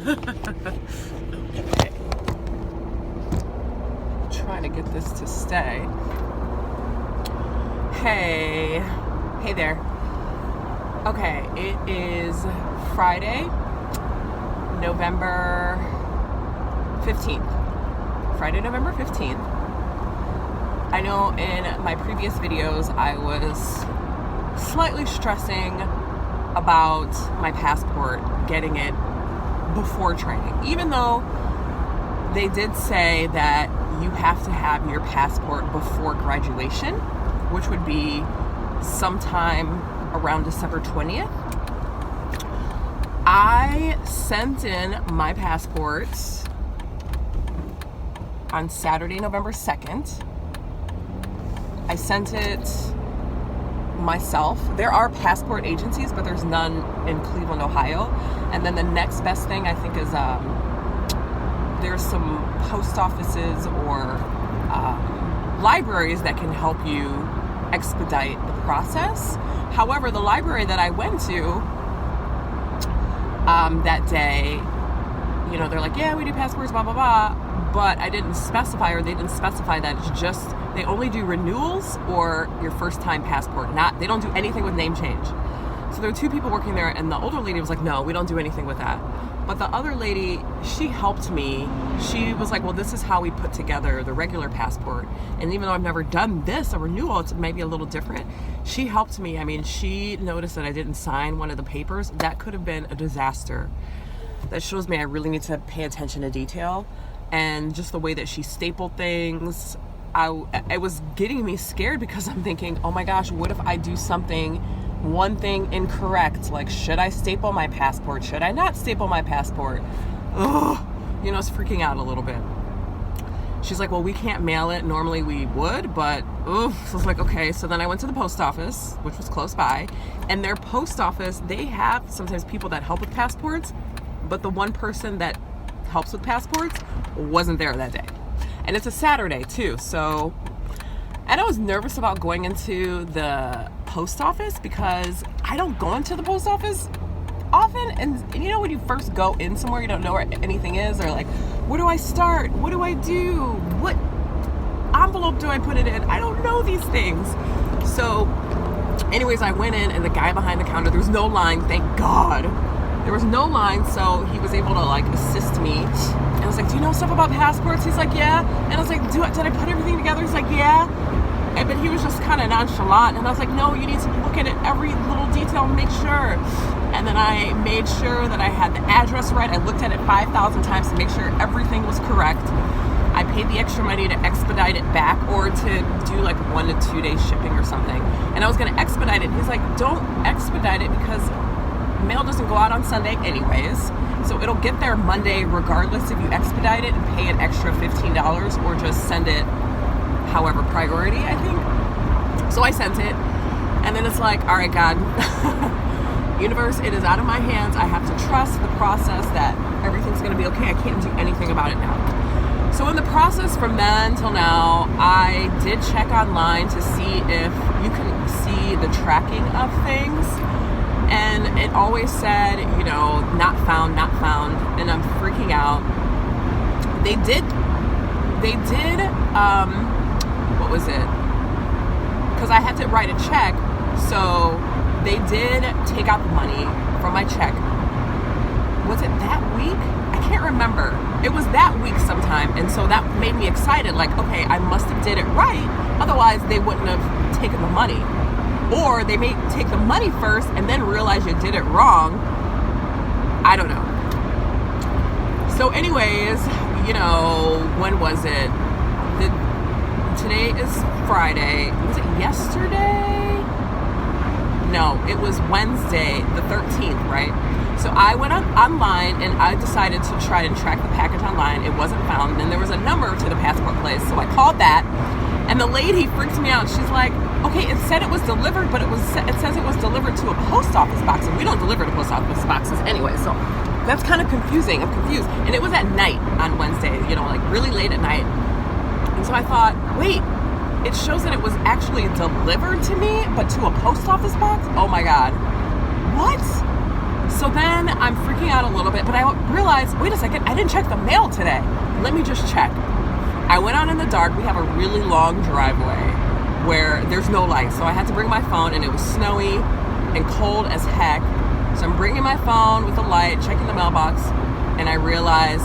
Okay. Trying to get this to stay. Hey there. Okay, it is Friday, November 15th. Friday, November 15th. I know in my previous videos I was slightly stressing about my passport, getting it before training, even though they did say that you have to have your passport before graduation, which would be sometime around December 20th. I sent in my passport on Saturday, November 2nd. I sent it myself. There are passport agencies, but there's none in Cleveland, Ohio. And then the next best thing I think is there's some post offices or libraries that can help you expedite the process. However, the library that I went to that day, they're like, yeah, we do passports, blah, blah, blah. But they didn't specify that it's just, they only do renewals or your first time passport. They don't do anything with name change. So there were two people working there, and the older lady was like, no, we don't do anything with that. But the other lady, she helped me. She was like, well, this is how we put together the regular passport. And even though I've never done this, a renewal, it's maybe a little different. She helped me. I mean, she noticed that I didn't sign one of the papers. That could have been a disaster. That shows me I really need to pay attention to detail. And just the way that she stapled things, it was getting me scared because I'm thinking, oh my gosh, what if I do one thing incorrect? Like, should I staple my passport? Should I not staple my passport? Ugh, it's freaking out a little bit. She's like, well, we can't mail it. Normally we would, but so I was like, okay. So then I went to the post office, which was close by, and their post office, they have sometimes people that help with passports, but the one person that helps with passports wasn't there that day. And it's a Saturday too, and I was nervous about going into the post office because I don't go into the post office often. And when you first go in somewhere, you don't know where anything is, or like, where do I start? What do I do? What envelope do I put it in? I don't know these things. So anyways, I went in, and the guy behind the counter, there was no line, thank God. There was no line, so he was able to assist me. And I was like, do you know stuff about passports? He's like, yeah. And I was like, did I put everything together? He's like, yeah. But he was just kind of nonchalant. And I was like, no, you need to look at it, every little detail, and make sure. And then I made sure that I had the address right. I looked at it 5,000 times to make sure everything was correct. I paid the extra money to expedite it back, or to do 1 to 2 day shipping or something. And I was going to expedite it. He's like, don't expedite it because mail doesn't go out on Sunday anyways, so it'll get there Monday regardless if you expedite it and pay an extra $15 or just send it however priority, I think. So I sent it, and then it's like, all right, God, universe, it is out of my hands. I have to trust the process that everything's going to be okay. I can't do anything about it now. So in the process from then till now, I did check online to see if you can see the tracking of things. And it always said, not found, and I'm freaking out. They did, what was it? Because I had to write a check, so they did take out the money from my check. Was it that week? I can't remember. It was that week sometime, and so that made me excited, okay, I must have did it right, otherwise they wouldn't have taken the money. Or they may take the money first and then realize you did it wrong. I don't know. So anyways, when was it? Today is Friday. Was it yesterday? No, it was Wednesday, the 13th, right? So I went online, and I decided to try and track the package online. It wasn't found. And there was a number to the passport place. So I called that. And the lady freaked me out. She's like, okay, it said it was delivered, but it says it was delivered to a post office box, and we don't deliver to post office boxes anyway. So that's kind of confusing. I'm confused. And it was at night on Wednesday, really late at night. And so I thought, wait, it shows that it was actually delivered to me, but to a post office box? Oh my God. What? So then I'm freaking out a little bit, but I realized, wait a second, I didn't check the mail today. Let me just check. I went out in the dark. We have a really long driveway where there's no light. So I had to bring my phone, and it was snowy and cold as heck. So I'm bringing my phone with a light, checking the mailbox, and I realize,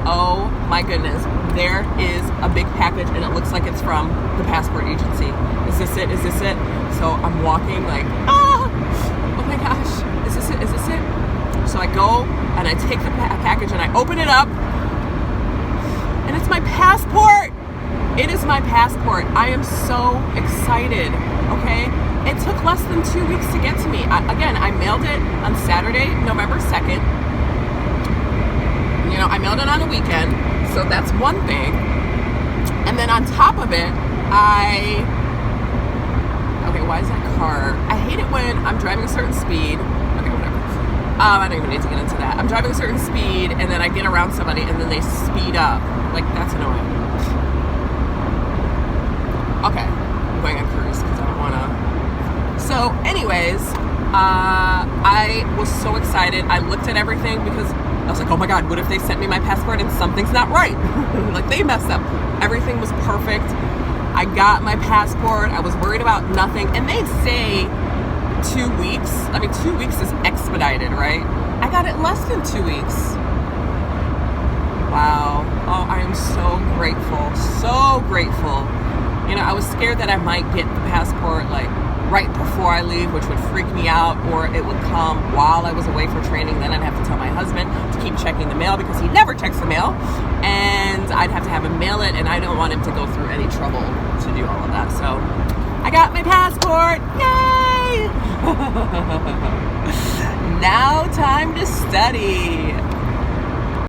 oh my goodness, there is a big package, and it looks like it's from the passport agency. Is this it? Is this it? So I'm walking like, oh my gosh, is this it? Is this it? So I go and I take the package and I open it up, and it's my passport. It is my passport. I am so excited, okay? It took less than 2 weeks to get to me. I mailed it on Saturday, November 2nd. You know, I mailed it on a weekend, so that's one thing. And then on top of it, okay, why is that car? I hate it when I'm driving a certain speed. Okay, whatever. I don't even need to get into that. I'm driving a certain speed, and then I get around somebody, and then they speed up. Like, that's annoying. Okay, I'm going on cruise because I don't want to. So, anyways, I was so excited. I looked at everything because I was like, oh my God, what if they sent me my passport and something's not right? Like, they messed up. Everything was perfect. I got my passport. I was worried about nothing. And they say 2 weeks. I mean, 2 weeks is expedited, right? I got it less than 2 weeks. Wow. Oh, I am so grateful. So grateful. You know, I was scared that I might get the passport, like, right before I leave, which would freak me out, or it would come while I was away for training. Then I'd have to tell my husband to keep checking the mail because he never checks the mail, and I'd have to have him mail it, and I don't want him to go through any trouble to do all of that. So I got my passport. Yay! Now time to study.